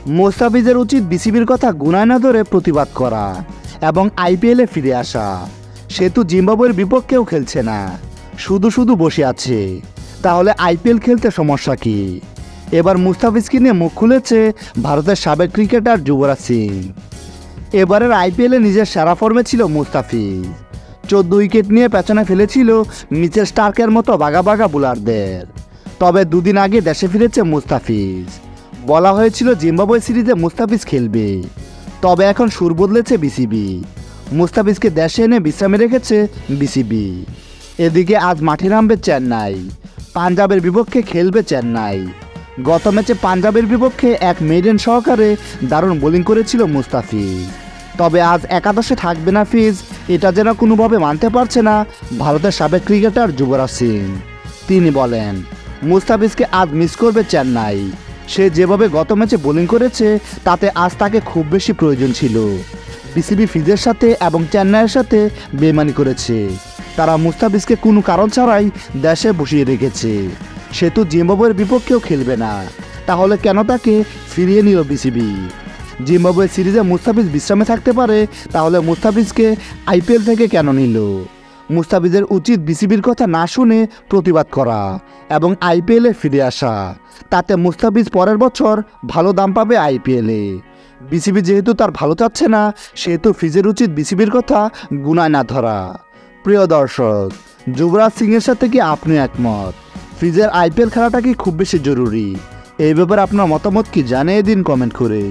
মোস্তাফিজের উচিত বিসিবির কথা গুনায় না ধরে প্রতিবাদ করা এবং আইপিএলে ফিরে আসা। সে তো জিম্বাবুয়ের বিপক্ষেও খেলছে না, শুধু শুধু বসে আছে। তাহলে আইপিএল খেলতে সমস্যা কি? এবার মুস্তাফিজকে নিয়ে মুখ খুলেছে ভারতের সাবেক ক্রিকেটার যুবরাজ সিং। এবারের আইপিএলে নিজের সেরা ফর্মে ছিল মুস্তাফিজ। 14 উইকেট নিয়ে পেছনে ফেলেছিল মিচেল স্টার্কের মতো বাঘা বাঘা বোলারদের। তবে দুদিন আগে দেশে ফিরেছে মুস্তাফিজ। বলা হয়েছিল জিম্বাবুয়ে সিরিজে মুস্তাফিজ খেলবে, তবে এখন সুর বদলেছে বিসিবি। মুস্তাফিজকে দেশে এনে বিশ্রামে রেখেছে বিসিবি। এদিকে আজ মাঠে নামবে চেন্নাই, পাঞ্জাবের বিপক্ষে খেলবে চেন্নাই। গত ম্যাচে পাঞ্জাবের বিপক্ষে এক মেডেন সহকারে দারুণ বোলিং করেছিল মুস্তাফিজ। তবে আজ একাদশে থাকবে না ফিজ, এটা যেন কোনোভাবে মানতে পারছে না ভারতের সাবেক ক্রিকেটার যুবরাজ সিং। তিনি বলেন, মুস্তাফিজকে আজ মিস করবে চেন্নাই। সে যেভাবে গত ম্যাচে বোলিং করেছে তাতে আজ তাকে খুব বেশি প্রয়োজন ছিল। বিসিবি ফিজের সাথে এবং চেন্নাইয়ের সাথে বেইমানি করেছে। তারা মুস্তাফিজকে কোনো কারণ ছাড়াই দেশে বসিয়ে রেখেছে। সে তো জিম্বাবুয়ের বিপক্ষেও খেলবে না, তাহলে কেন তাকে ফিরিয়ে নিল বিসিবি? জিম্বাবুয়ে সিরিজে মুস্তাফিজ বিশ্রামে থাকতে পারে, তাহলে মুস্তাফিজকে আইপিএল থেকে কেন নিল? মুস্তাফিজের উচিত বিসিবির কথা না শুনে প্রতিবাদ করা এবং আইপিএলে ফিরে আসা। তাতে মুস্তাফিজ পরের বছর ভালো দাম পাবে আইপিএলে। বিসিবি যেহেতু তার ভালো চাচ্ছে না, সেহেতু ফিজের উচিত বিসিবির কথা গুনায় না ধরা। প্রিয় দর্শক, যুবরাজ সিংয়ের সাথে কি আপনি একমত? ফিজের আইপিএল খেলাটা কি খুব বেশি জরুরি? এই ব্যাপারে আপনার মতামত কি জানিয়ে দিন কমেন্ট করে।